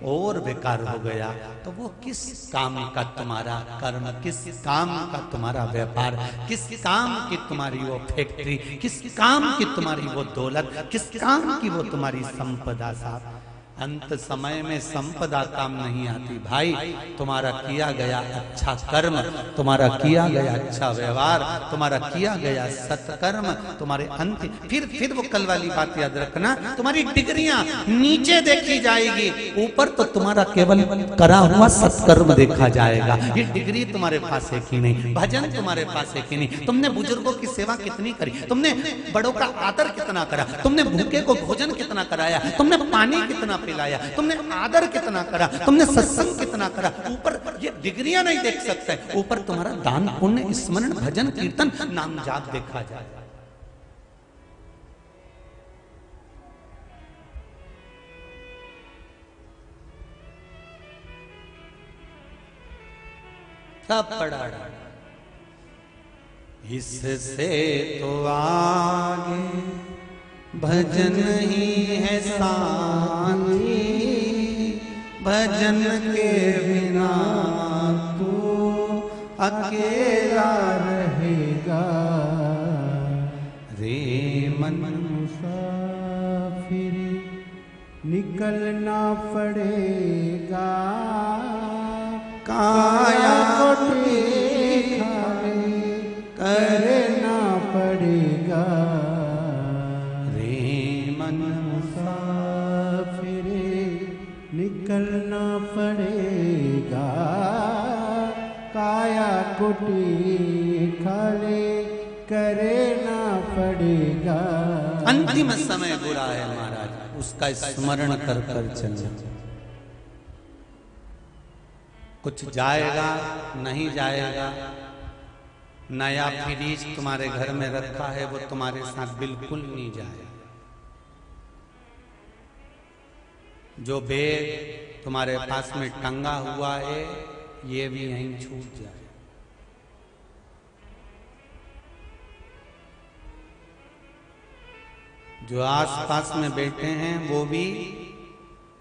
और बेकार हो गया, तो वो किस काम का तुम्हारा कर्म, किस काम का तुम्हारा व्यापार, किस काम की तुम्हारी वो फैक्ट्री, किस काम की तुम्हारी वो दौलत, किस काम की वो तुम्हारी संपदा। साहब अंत समय में संपदा काम नहीं आती भाई। तुम्हारा किया गया अच्छा कर्म, तुम्हारा किया गया अच्छा व्यवहार, तुम्हारा किया गया सत्कर्म तुम्हारे अंत। फिर वो कल वाली बात याद रखना, तुम्हारी डिग्रियां नीचे देखी जाएगी, ऊपर तो तुम्हारा केवल करा हुआ सत्कर्म देखा जाएगा। ये डिग्री तुम्हारे पास है कि नहीं, भजन तुम्हारे पास है कि नहीं, तुमने बुजुर्गों की सेवा कितनी करी, तुमने बड़ों का आदर कितना करा, तुमने भूखे को भोजन कितना कराया, तुमने पानी कितना पिलाया, तुमने आदर कितना करा, तुमने सत्संग कितना करा। ऊपर ये डिग्रियां नहीं देख सकते, ऊपर तुम्हारा दान पुण्य स्मरण भजन कीर्तन नाम जाप देखा जाए। सब पड़ा इससे तो आगे भजन ही है साथी, भजन के बिना तू अकेला रहेगा। रे मन मुसाफिर निकलना पड़ेगा, काया करना पड़ेगा। निकलना पड़ेगा, काया कुटी खाली करना पड़ेगा। अंतिम समय बुरा है महाराज, उसका स्मरण कर कर चलो। कुछ जाएगा नहीं जाएगा, नया फ्रिज तुम्हारे घर में रखा है वो तुम्हारे साथ बिल्कुल नहीं जाएगा। जो बैग तुम्हारे पास में टंगा हुआ है ये भी यहीं छूट जाए। जो आसपास में बैठे हैं वो भी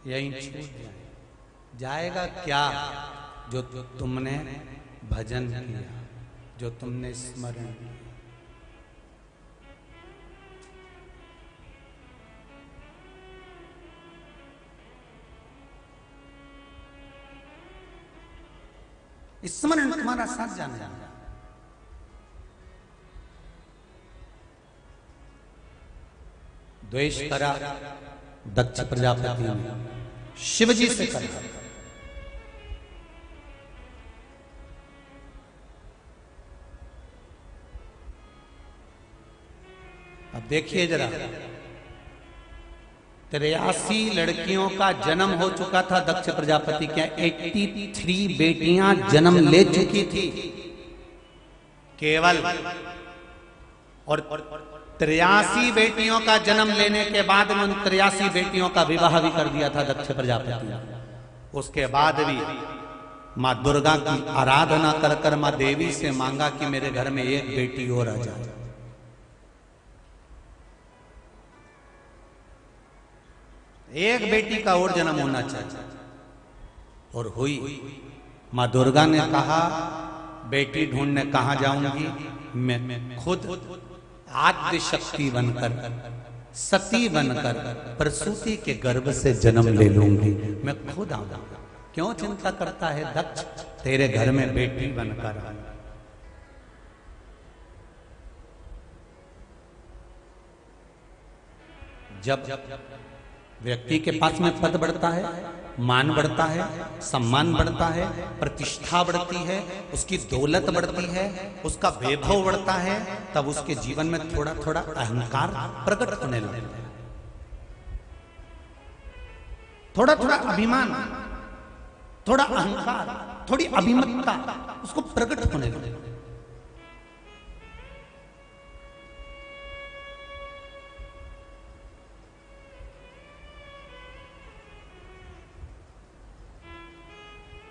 यहीं छूट जाए। जाएगा क्या? जो तुमने भजन किया, जो तुमने स्मरण किया। स्मरण तुम्हारा साथ जाने जाना। द्वेष करा दक्ष प्रजापति ने, शिव जी से करा। अब देखिए जरा, 83 लड़कियों का जन्म हो चुका था दक्ष प्रजापति के। 83 बेटियां जन्म ले चुकी थी केवल, और 83 बेटियों का जन्म लेने के बाद में उन 83 बेटियों का विवाह भी कर दिया था दक्ष प्रजापति। उसके बाद भी माँ दुर्गा की आराधना कर कर माँ देवी से मांगा कि मेरे घर में एक बेटी और आ जाए। एक बेटी का और जन्म होना चाहिए, और हुई। माँ दुर्गा ने कहा बेटी ढूंढने कहाँ जाऊंगी, मैं खुद आद्य शक्ति बनकर, सती बनकर प्रसूति के गर्भ से जन्म ले लूंगी, मैं खुद आऊंगा। क्यों चिंता करता है दक्ष, तेरे घर में बेटी बनकर। जब व्यक्ति के पास में पद बढ़ता है, मान बढ़ता है, सम्मान बढ़ता है, प्रतिष्ठा बढ़ती है, उसकी दौलत बढ़ती है, उसका वैभव बढ़ता है, तब उसके जीवन में थोड़ा थोड़ा अहंकार प्रकट होने लगता है। थोड़ा थोड़ा अभिमान, थोड़ा अहंकार, थोड़ी अभिमतता उसको प्रकट होने लगता है।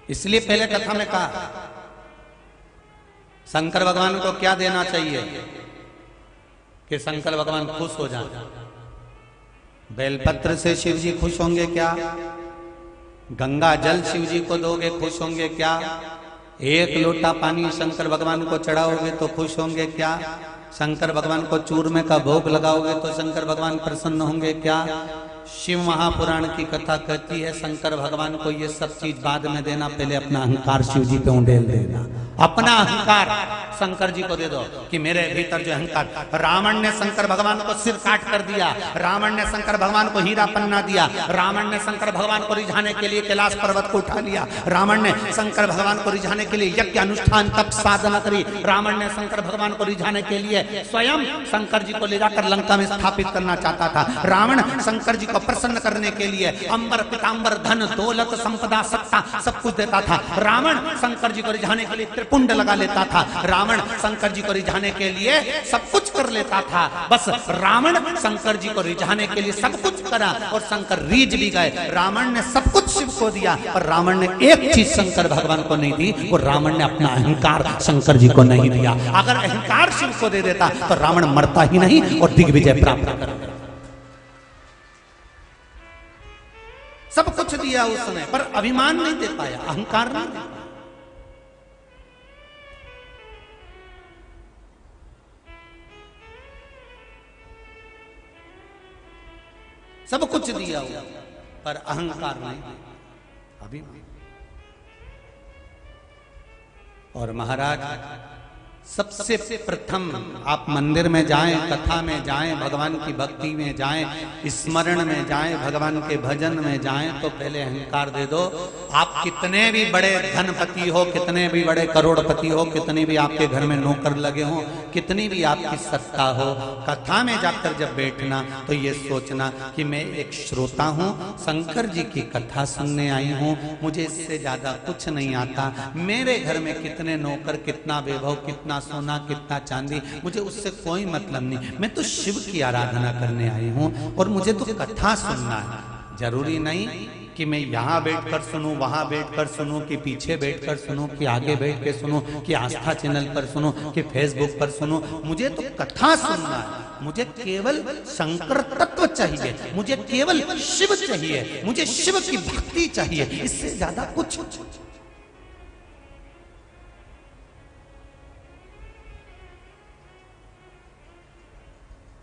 इसलिए पहले कथा में कहा शंकर भगवान को क्या देना चाहिए कि शंकर भगवान खुश हो जाए। बेलपत्र से शिव जी खुश होंगे क्या? गंगा जल शिव जी को दोगे खुश होंगे क्या? एक लोटा पानी शंकर भगवान को चढ़ाओगे तो खुश होंगे क्या? शंकर भगवान को चूरमे का भोग लगाओगे तो शंकर भगवान प्रसन्न होंगे क्या? शिव महापुराण की कथा कहती है शंकर भगवान को ये सब चीज बाद में देना, पहले अपना अहंकार शिव जी पे उंडेल देना। अपना अहंकार शंकर जी को दे दो कि मेरे भीतर जो अहंकार, रावण ने शंकर भगवान को सिर काट कर दिया, रावण ने शंकर भगवान को हीरा पन्ना दिया, रावण ने शंकर भगवान को रिझाने के लिए कैलाश पर्वत को उठा लिया, रावण ने शंकर भगवान को रिझाने के लिए यज्ञ अनुष्ठान तप साधना करी, रावण ने शंकर भगवान को रिझाने के लिए स्वयं शंकर जी को ले जाकर लंका में स्थापित करना चाहता था। रावण शंकर जी को प्रसन्न करने के लिए अंबर पितांबर धन दौलत संपदा सत्ता सब कुछ देता था। रावण शंकर जी को रिझाने के लिए त्रिपुंड लगा लेता था, रावण शंकर जी को रिझाने के लिए सब कुछ कर लेता था। बस रावण शंकर जी को रिझाने के लिए सब कुछ करा और शंकर रीझ भी गए। रावण ने सब कुछ शिव को दिया पर रावण ने एक चीज शंकर भगवान को नहीं दी, वो रावण ने अपना अहंकार शंकर जी को नहीं दिया। अगर अहंकार शिव को दे देता तो रावण मरता ही नहीं और दिग्विजय प्राप्त करता। सब कुछ दिया उसने पर अभिमान नहीं दे पाया, अहंकार नहीं दे पाया। सब कुछ दिया हुआ पर अहंकार नहीं, अभिमान। और महाराज सबसे प्रथम आप मंदिर में जाएं, कथा में जाएं, भगवान की भक्ति में जाएं, स्मरण में जाएं, भगवान के भजन में जाएं तो पहले अहंकार दे दो। आप कितने भी बड़े धनपति हो, कितने भी बड़े करोड़पति हो, कितने भी आपके घर में नौकर लगे हो, कितनी भी आपकी सत्ता हो, कथा में जाकर जब बैठना तो ये सोचना कि मैं एक श्रोता हूँ, शंकर जी की कथा सुनने आई हूँ, मुझे इससे ज्यादा कुछ नहीं आता। मेरे घर में कितने नौकर, कितना वैभव, कितना सोना, कितना चांदी, मुझे उससे कोई मतलब नहीं। मैं तो शिव की आराधना करने आई हूँ और मुझे तो कथा सुनना है। जरूरी नहीं कि मैं यहाँ बैठकर सुनूं, वहां बैठकर सुनूं, कि पीछे बैठकर सुनूं, कि आगे बैठ के सुनूं, कि आस्था चैनल पर सुनूं, कि फेसबुक पर सुनूं। मुझे तो कथा सुनना है। मुझे केवल शंकर तत्व चाहिए, मुझे केवल शिव चाहिए, मुझे शिव की भक्ति चाहिए, इससे ज्यादा कुछ।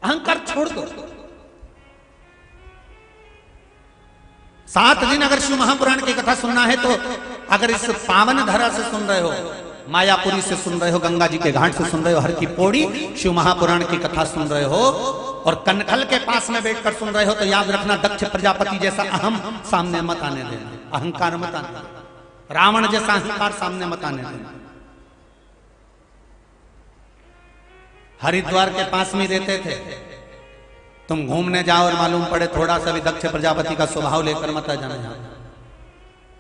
अहंकार छोड़ दो। 7 दिन अगर शिव महापुराण की कथा सुनना है तो अगर इस पावन धरा से सुन रहे हो, मायापुरी से सुन रहे हो, गंगा जी के घाट से सुन रहे हो, हर की पौड़ी शिव महापुराण की कथा सुन रहे हो और कनखल के पास में बैठकर सुन रहे हो तो याद रखना दक्ष प्रजापति जैसा अहम सामने मत आने देना, अहंकार मत आने देना, रावण जैसा अहंकार सामने मत आने देना। हरिद्वार के पास में रहते थे, तुम घूमने जाओ और मालूम पड़े थोड़ा सा भी दक्ष प्रजापति का स्वभाव लेकर मत आ जाना,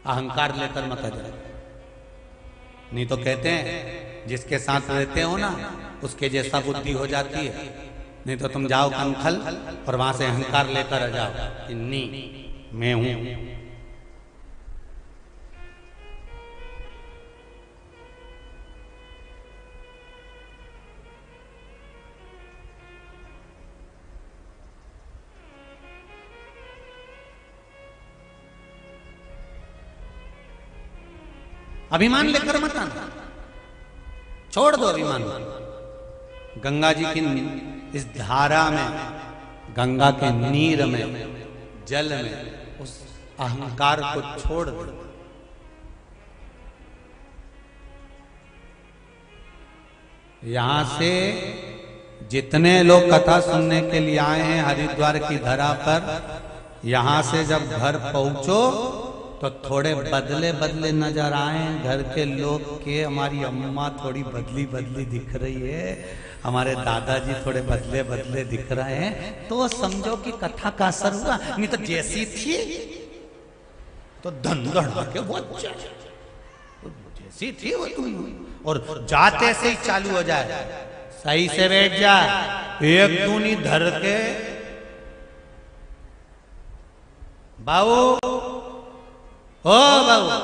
अहंकार लेकर मत आ जाना। नहीं तो कहते हैं जिसके साथ रहते हो ना उसके जैसा बुद्धि हो जाती है। नहीं तो तुम जाओ कनखल और वहां से अहंकार लेकर आ जाओ, इन्नी मैं हूं। अभिमान लेकर मत आना, छोड़ दो अभिमान। गंगा जी की इस धारा में, गंगा के नीर में, जल में उस अहंकार को छोड़ दो। यहां से जितने लोग कथा सुनने के लिए आए हैं हरिद्वार की धरा पर, यहां से जब घर पहुंचो तो थोड़े बदले बदले नजर आए घर के लोग के। हमारी अम्मा थोड़ी बदली बदली दिख रही है, हमारे दादाजी थोड़े बदले बदले दिख रहे हैं, तो समझो कि कथा का असर हुआ। नहीं तो जैसी थी तो धंधड़ के वो जैसी थी वो तुम, और जाते से ही चालू हो जाए, सही से बैठ जा, एक दूनी धर के बाऊ ओ बाबू,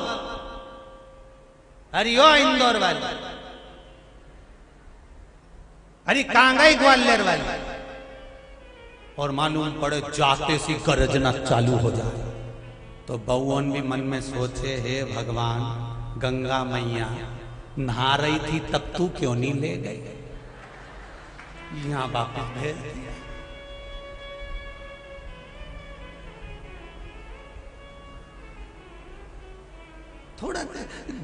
अरे ओ इंदौर वाली, अरे कांगाई ग्वालियर वाली, और मालूम पड़े जाते सी गरजना चालू हो जाए। तो बउवन भी मन में सोचे, हे भगवान, गंगा मैया नहा रही थी तब तू क्यों नहीं ले गई, यहाँ वापस भेज दिया। थोड़ा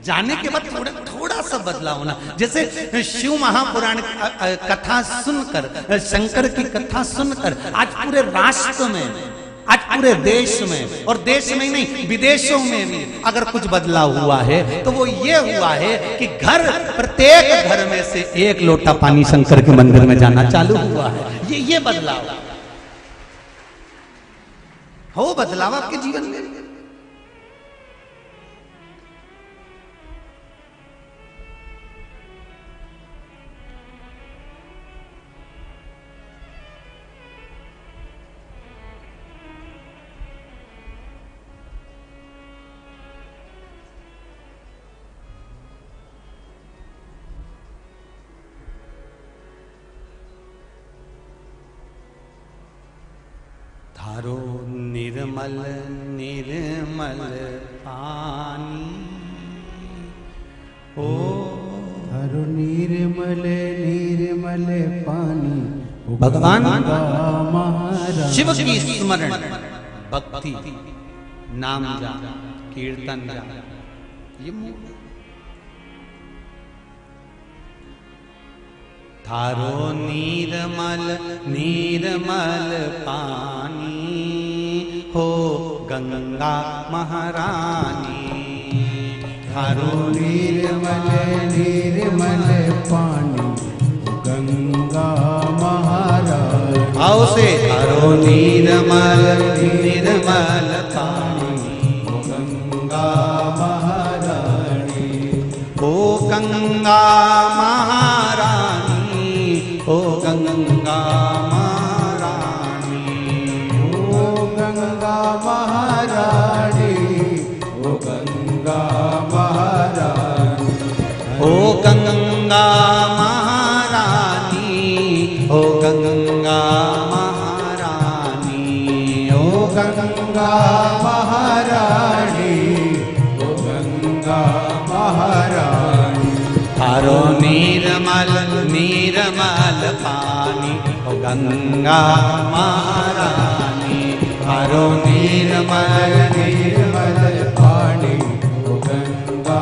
जाने के बाद थोड़ा सा बदलाव होना। जैसे शिव महापुराण कथा सुनकर, शंकर की कथा सुनकर आज पूरे राष्ट्र में, आज पूरे देश में, और देश में ही नहीं विदेशों में भी अगर कुछ बदलाव हुआ है तो वो ये हुआ है कि प्रत्येक घर में से एक लोटा पानी शंकर के मंदिर में जाना चालू हुआ है। ये बदलाव हो, बदलाव आपके जीवन में। धारो निर्मल निर्मल पानी, ओ धारो निर्मल निर्मल पानी, भगवान महाराज शिव की स्मरण, भक्ति, नाम जा, कीर्तन जा, ये धारो निर्मल निर्मल पानी, हो गंगा महारानी। धारो निर्मल निर्मल पानी, गंगा महारानी। आओ से धारो निर्मल निर्मल पानी, गंगा महारानी। ओ गंगा महारानी, ओ गंगा महारानी, ओ गंगा महारानी, ओ गंगा महारानी। ओ गंगा महारानी, ओ गंगा महारानी, ओ गंगा महारानी, ओ गंगा महारानी। धारो निर्मल निर्मल पानी, ओ गंगा महारानी। धारो निर्मल निर्मल पानी, ओ गंगा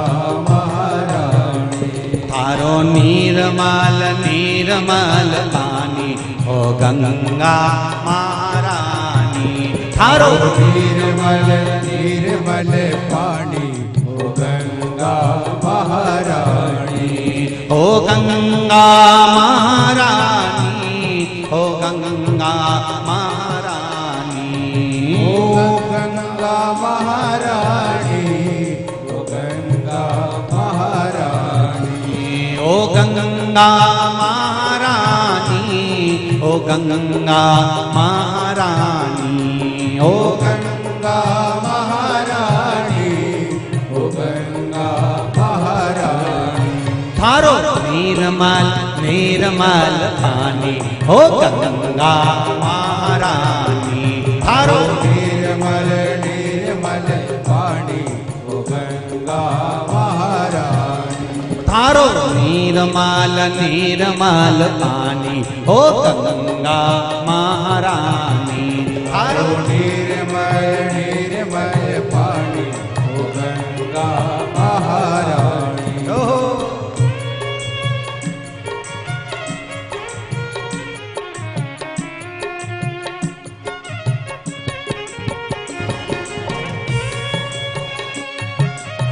महारानी। धारो निर्मल निर्मल पानी, ओ गंगा महारानी। धारो निर्मल निर्मल पानी, ओ गंगा महारानी। ओ गंगा महारानी, ओ गंगा महारानी, ओ गंगा महारानी, ओ गंगा महारानी। ओ गंगा महारानी, ओ गंगा महारानी, ओ गंगा महारानी, ओ गंगा महारानी। धारो निर्मल निर्मल पानी, ओ गंगा महारानी। धारो निर्मल निर्मल पानी, ओ गंगा महारानी। धारो निर्मल निर्मल पानी, ओ गंगा महारानी। धारो निर्मल निर्मल पानी, ओ गंगा महारानी।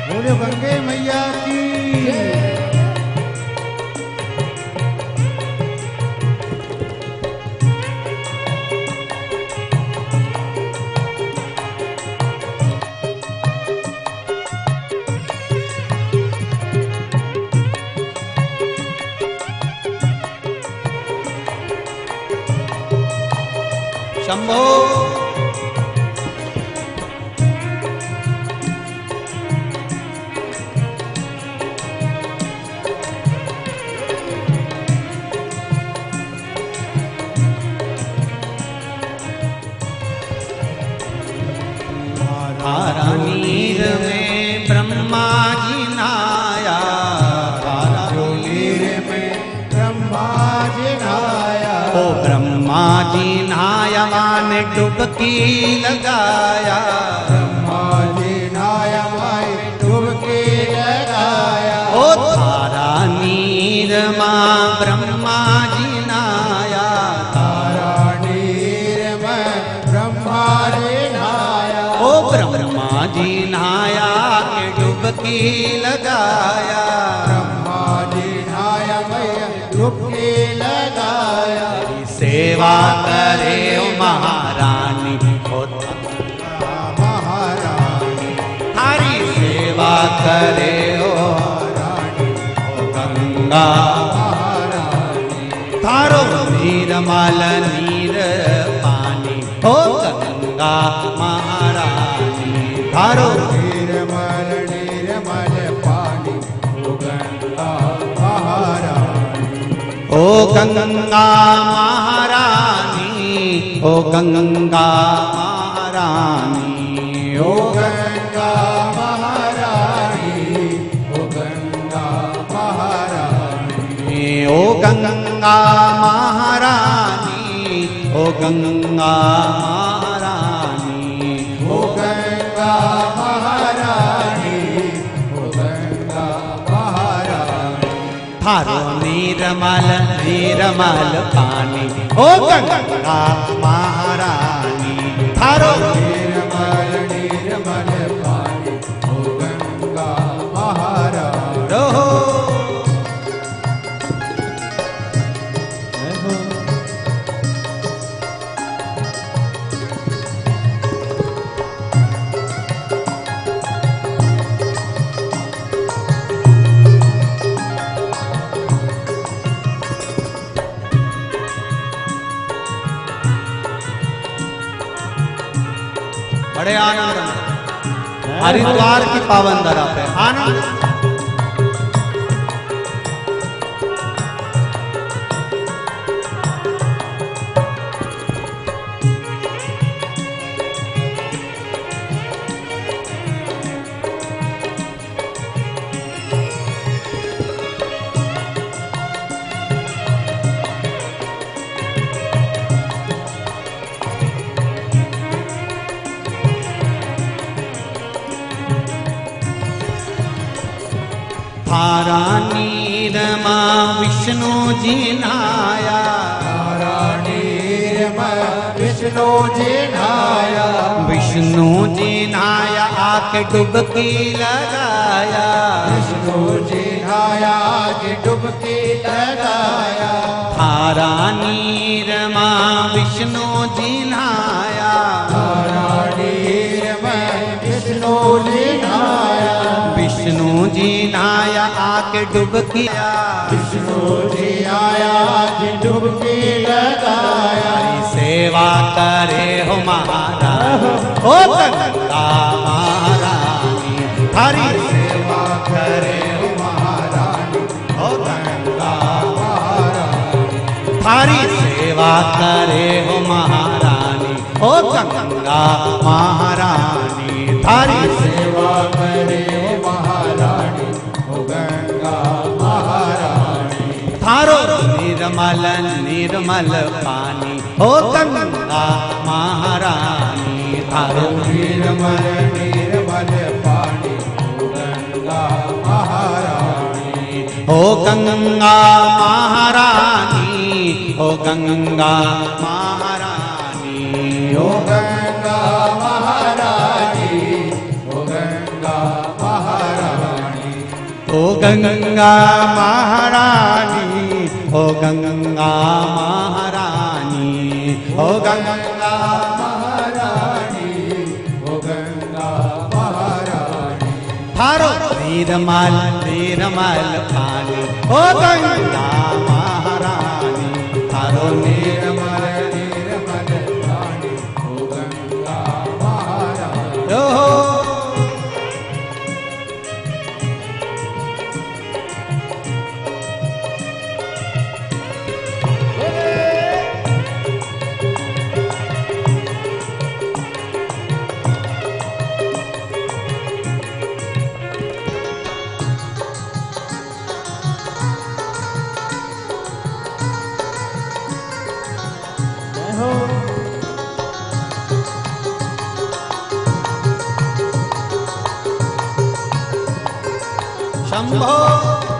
बोलो गंगे मैया की। शंभो में डुबकी लगाया, ब्रह्मा जी नहाया माई डुबकी लगाया। ओ थारा नीरमा ब्रह्मा जी नहाया, तारा नीर में ब्रह्मा जी नहाया। ओ ब्रह्मा जी नहाया के डुबकी लगाया, ब्रह्मा जी नहाया मैया डुबकी लगाया। सेवा करे ओ महारानी ओ महारानी थारी सेवा करे ओ रानी ओ गंगा, महारानी थारो निर्मल नीर पानी ओ गंगा महारानी, थारो निर्मल निर्मल पानी ओ गंगा महारानी। ओ गंगा महारानी, ओ गंगा महारानी, ओ गंगा महारानी ओ गंगा महारानी। ओ गंगा महारानी, ओ गंगा महारानी, ओ गंगा महारानी ओ गंगा महारानी। थारो निर्मल निर्मल पानी ओ गंगा महारानी, थारो निर्मल निर्मल पानी ओ गंगा महारानी। रहो बड़े आनंद में हरिद्वार की पावन धरा पे आनंद। थारा नीरमा विष्णु जी नहाया, तारा नीरमा विष्णु जी नहाया। विष्णु जी नहाया आके डुबकी लगाया, विष्णु जी नहाया के डुबकी लगाया। थारा नीरमा विष्णु जी नहाया, तारा नीरमा विष्णु जी नहाया। विष्णु जी नहाया आके डुबकी, विष्णु जी आया कि डुबकी लगाया। सेवा करे हो महारानी ओ गंगा महारानी, थारी सेवा करे हो महारानी ओ गंगा महारानी। थारी सेवा करे हो महारानी ओ गंगा महारानी, थारी सेवा करे हो महारानी हो गंगा महारानी। थारो निर्मल निर्मल पानी ओ गंगा महारानी, थारो निर्मल निर्मल पानी हो गंगा महारानी। ओ गंगा महारानी, ओ गंगा महारानी, हो गंगा महारानी हो गंगा महारानी। ओ गंगा महारानी, ओ गंगा महारानी, ओ गंगा महारानी हो गंगा महारानी। थारो निर्मल निर्मल पानी ओ गंगा महारानी, थारो निर्मल निर्मल पानी हो गंगा महारानी। ओहो शंभो